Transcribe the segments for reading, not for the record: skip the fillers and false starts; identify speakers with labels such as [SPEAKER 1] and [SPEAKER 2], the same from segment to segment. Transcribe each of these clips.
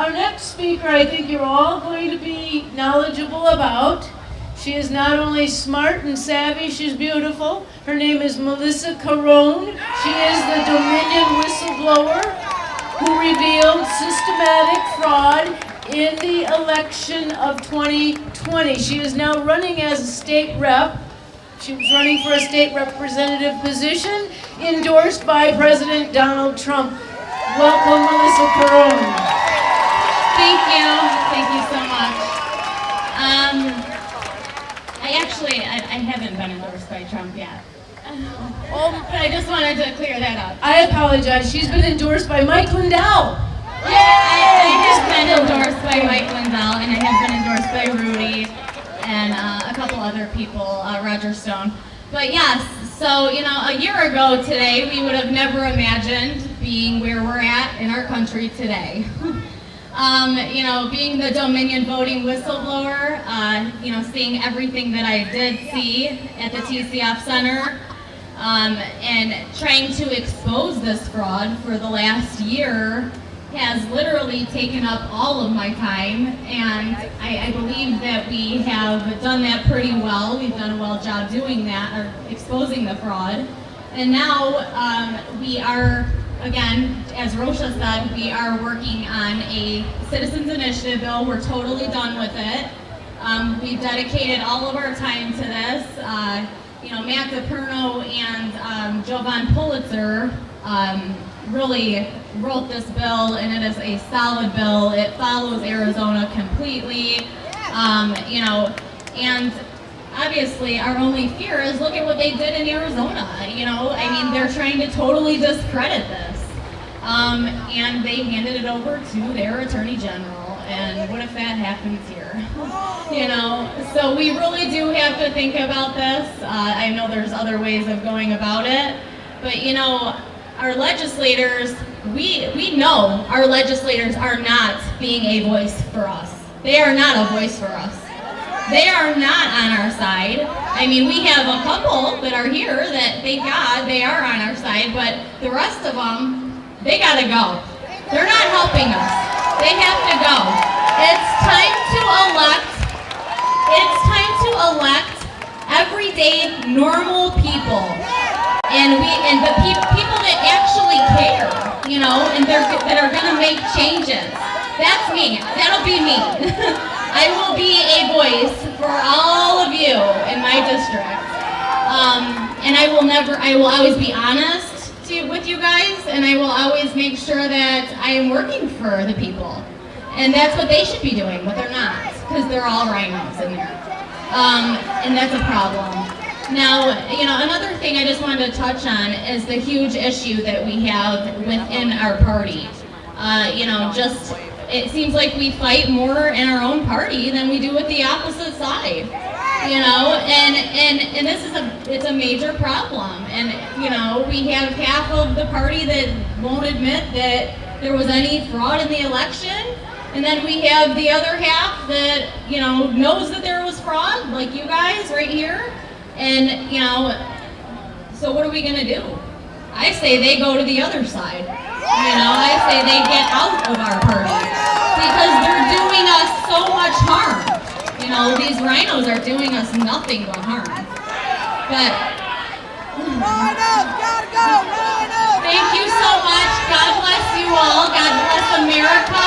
[SPEAKER 1] our next speaker, I think you're all going to be knowledgeable about. She is not only smart and savvy, she's beautiful. Her name is Melissa Carone. She is the Dominion whistleblower who revealed systematic fraud in the election of 2020. She is now running as a state rep. She was running for a state representative position endorsed by President Donald Trump. Welcome, Melissa Carone.
[SPEAKER 2] Thank you so much. I haven't been endorsed by Trump yet. But I just wanted to clear that up.
[SPEAKER 1] I apologize. She's been endorsed by Mike Lindell.
[SPEAKER 2] I have been endorsed by Mike Lindell, and I have been endorsed by Rudy and a couple other people, Roger Stone. But yes, so, a year ago today, we would have never imagined being where we're at in our country today. Being the Dominion voting whistleblower, seeing everything that I did see at the TCF Center, and trying to expose this fraud for the last year has literally taken up all of my time, and I believe that we have done that pretty well. We've done a well job doing that, or exposing the fraud. And now we are, again, as Rosha said, we are working on a citizens initiative bill. We're totally done with it. We've dedicated all of our time to this. Matt DePerno and Jovan Pulitzer really wrote this bill, and it is a solid bill. It follows Arizona completely, and obviously our only fear is look at what they did in Arizona. They're trying to totally discredit this, and they handed it over to their attorney general, and what if that happens here? So we really do have to think about this. I know there's other ways of going about it, but our legislators, we know our legislators are not being a voice for us. They are not a voice for us. They are not on our side. We have a couple that are here that, thank God, they are on our side, but the rest of them, they gotta go. They're not helping us. They have to go. It's time to elect everyday, normal people. And the people that actually care, and that are going to make changes. That's me. That'll be me. I will be a voice for all of you in my district. And I will always be honest with you guys, and I will always make sure that I am working for the people. And that's what they should be doing, but they're not, because they're all rhinos in there. And that's a problem. Now, another thing I just wanted to touch on is the huge issue that we have within our party. It seems like we fight more in our own party than we do with the opposite side. And this is it's a major problem. And, we have half of the party that won't admit that there was any fraud in the election. And then we have the other half that, knows that there was fraud, like you guys right here. And, so what are we going to do? I say they go to the other side. I say they get out of our party because they're doing us so much harm. These rhinos are doing us nothing but harm. But thank you so much. God bless you all. God bless America.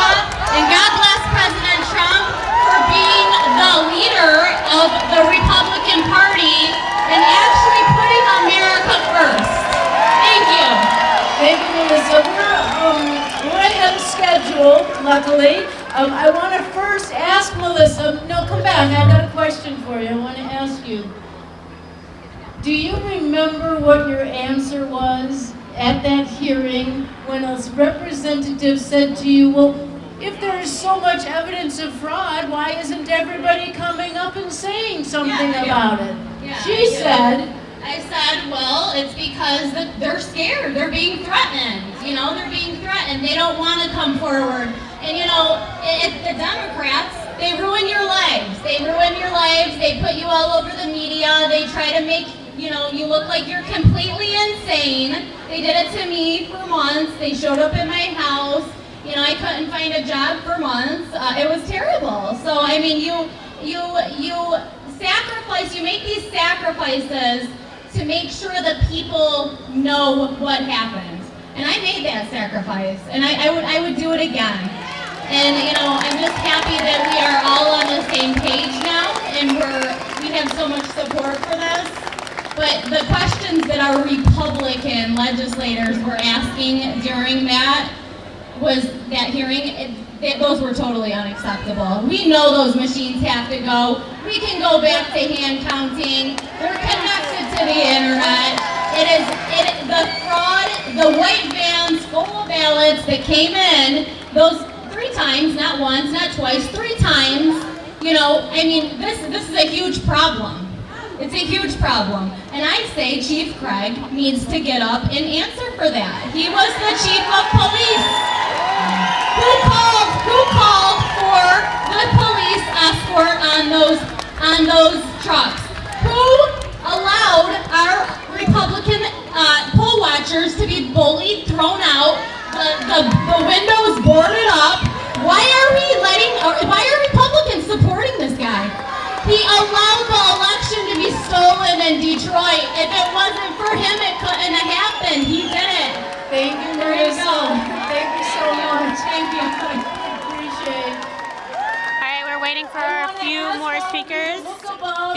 [SPEAKER 2] And God bless President Trump for being the leader of the Republican Party and actually putting America first. Thank you.
[SPEAKER 1] Thank you, Melissa. We're ahead of schedule, luckily. I want to first ask Melissa, no, come back, I've got a question for you. I want to ask you, do you remember what your answer was at that hearing when a representative said to you, well, if there is so much evidence of fraud, why isn't everybody coming up and saying something about it? She said,
[SPEAKER 2] I said, well, it's because they're scared. They're being threatened. They're being threatened. They don't want to come forward. And, the Democrats, they ruin your lives. They ruin your lives. They put you all over the media. They try to make, you look like you're completely insane. They did it to me for months. They showed up at my house. You know, I couldn't find a job for months. It was terrible. So I mean, you sacrifice. You make these sacrifices to make sure that people know what happened. And I made that sacrifice, and I would do it again. And you know, I'm just happy that we are all on the same page now, and we have so much support for this. But the questions that our Republican legislators were asking during that hearing, those were totally unacceptable. We know those machines have to go. We can go back to hand counting. They're connected to the internet. The fraud, the white vans full of ballots that came in, those 3 times, not once, not twice, 3 times, you know, I mean, this is a huge problem. It's a huge problem. And I say Chief Craig needs to get up and answer for that. He was the chief of police. Who called for the police escort on those trucks? Who allowed our Republican poll watchers to be bullied, thrown out, the windows boarded up? Why are Republicans supporting this guy? He allowed the election to be stolen in Detroit. If it wasn't for him, it couldn't have happened. He did it.
[SPEAKER 1] Thank you,
[SPEAKER 2] There you
[SPEAKER 1] Marissa.
[SPEAKER 2] go.
[SPEAKER 1] Thank you so much.
[SPEAKER 2] Thank you.
[SPEAKER 1] Appreciate it.
[SPEAKER 3] All right, we're waiting for a few more speakers.
[SPEAKER 1] Look above.